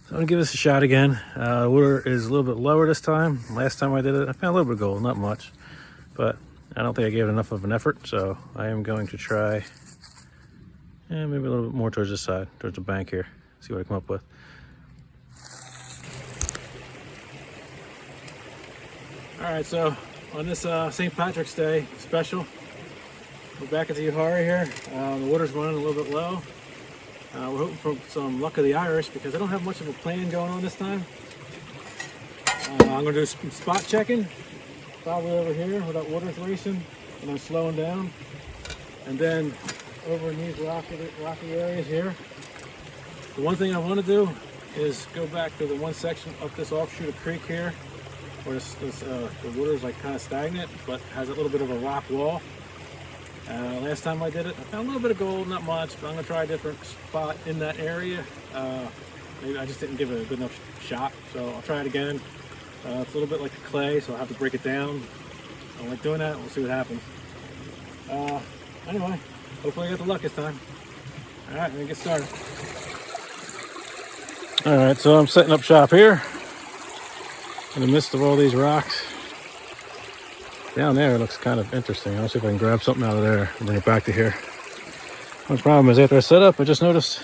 So I'm gonna give this a shot again. The water is a little bit lower this time. Last time I did it, I found a little bit of gold, not much, but I don't think I gave it enough of an effort. So I am going to try, maybe a little bit more towards this side, towards the bank here. See what I come up with. All right, so on this St. Patrick's Day special, we're back at the Uwharrie here. The water's running a little bit low. We're hoping for some luck of the Irish because I don't have much of a plan going on this time. I'm going to do some spot checking, probably over here where that water's racing, and I'm slowing down. And then over in these rocky areas here. The one thing I want to do is go back to the one section up this offshoot of creek here, where the water is like kind of stagnant, but has a little bit of a rock wall. Last time I did it, I found a little bit of gold, not much, but I'm gonna try a different spot in that area. Maybe I just didn't give it a good enough shot, so I'll try it again. It's a little bit like the clay, so I'll have to break it down. I don't like doing that. We'll see what happens. Anyway, hopefully I get the luck this time. All right, let me get started. All right, so I'm setting up shop here in the midst of all these rocks. Down there it looks kind of interesting. I'll see if I can grab something out of there and bring it back to here. One problem is after I set up, I just noticed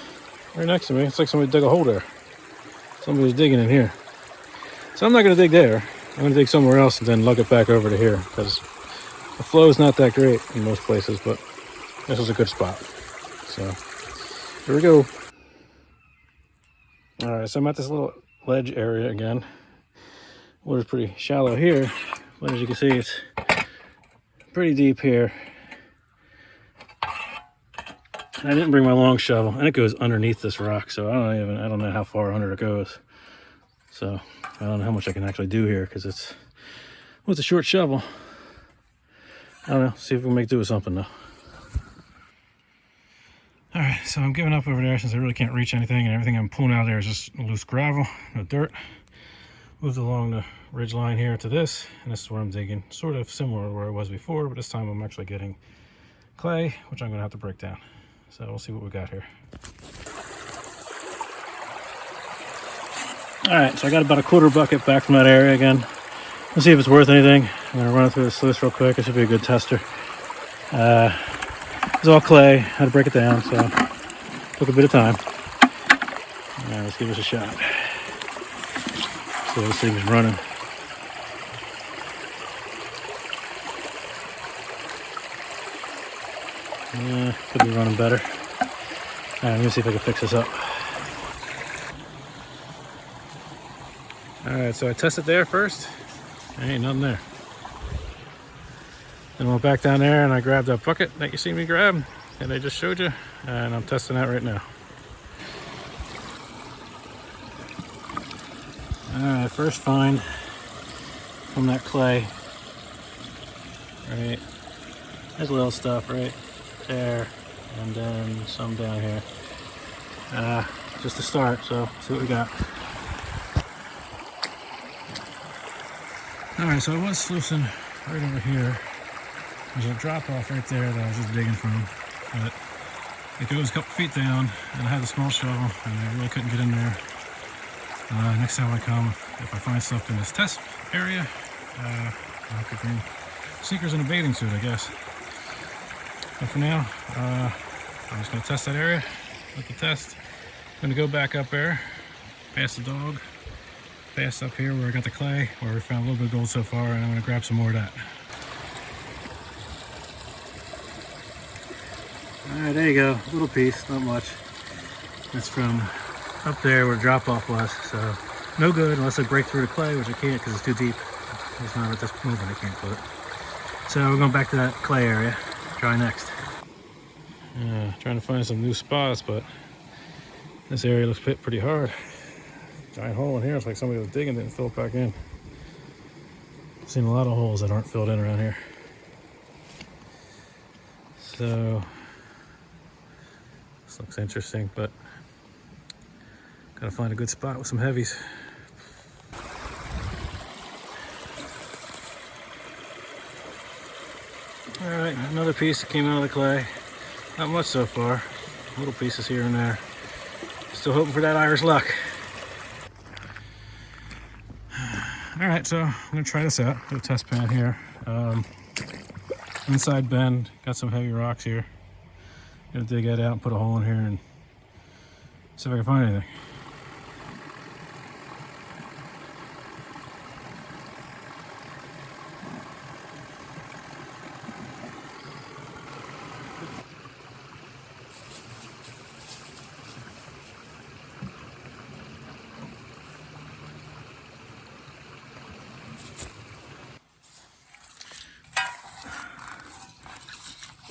right next to me, it's like somebody dug a hole there. Somebody was digging in here. So I'm not going to dig there. I'm going to dig somewhere else and then lug it back over to here because the flow is not that great in most places, but this is a good spot. So here we go. All right, so I'm at this little ledge area again. Water's pretty shallow here, but as you can see, it's pretty deep here. And I didn't bring my long shovel, and it goes underneath this rock, so I don't know how far under it goes. So I don't know how much I can actually do here because it's with a short shovel. I don't know. See if we can make do with something though. All right, so I'm giving up over there since I really can't reach anything, and everything I'm pulling out of there is just loose gravel, no dirt. Moved along the ridge line here to this, and this is where I'm digging, sort of similar to where I was before, but this time I'm actually getting clay, which I'm gonna have to break down. So we'll see what we got here. All right, so I got about a quarter bucket back from that area again. Let's see if it's worth anything. I'm gonna run it through the sluice real quick. It should be a good tester. It's all clay, had to break it down, so took a bit of time. All right, let's give this a shot. So this thing's running. Could be running better. All right, let me see if I can fix this up. All right, so I tested there first. There ain't nothing there. Then I went back down there and I grabbed that bucket that you see me grab, and I just showed you, and I'm testing that right now. All right, first find from that clay. Right, there's a little stuff right there, and then some down here. Just to start, so see what we got. All right, so I was sluicing right over here. There's a drop off right there that I was just digging from, but it goes a couple feet down, and I had a small shovel, and I really couldn't get in there. Next time I come, if I find stuff in this test area, I'll have to bring sneakers and a bathing suit, I guess. But for now, I'm just going to test that area, let the test. I'm going to go back up there, past the dog, past up here where I got the clay, where we found a little bit of gold so far, and I'm going to grab some more of that. Alright, there you go, a little piece, not much. That's from up there where the drop off was, so no good unless I break through the clay, which I can't because it's too deep. It's not at this moment, I can't put it. So we're going back to that clay area, try next. Trying to find some new spots, but this area looks hit pretty hard. Giant hole in here, it's like somebody was digging it and filled it back in. I've seen a lot of holes that aren't filled in around here. So this looks interesting, but gotta find a good spot with some heavies. All right, another piece that came out of the clay. Not much so far. Little pieces here and there. Still hoping for that Irish luck. All right, so I'm gonna try this out. Do a test pan here. Inside bend, got some heavy rocks here. Gonna dig that out and put a hole in here and see if I can find anything.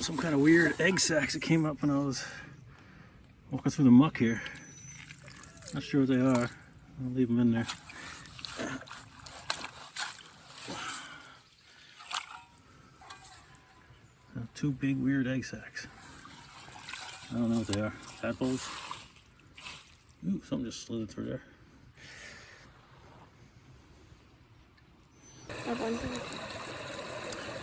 Some kind of weird egg sacs that came up when I was walking through the muck here. Not sure what they are. I'll leave them in there. Two big weird egg sacs. I don't know what they are. Tadpoles? Ooh, something just slithered through there.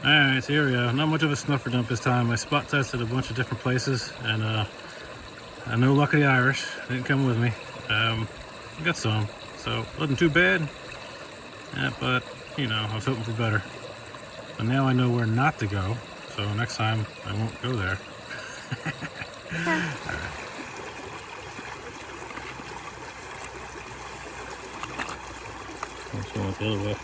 Alright, so here we go. Not much of a snuffer dump this time. I spot tested a bunch of different places, and no luck of the Irish. They didn't come with me. I got some, so it wasn't too bad. Yeah, but, you know, I was hoping for better. But now I know where not to go, so next time I won't go there. Alright. Let's go the other way.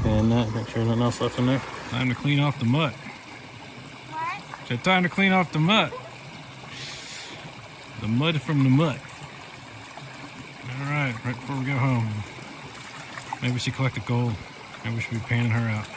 Pan that, make sure nothing else left in there. Time to clean off the mutt. What? It's time to clean off the mutt. The mud from the mutt. Alright, right before we go home. Maybe she collected gold. Maybe we should be panning her out.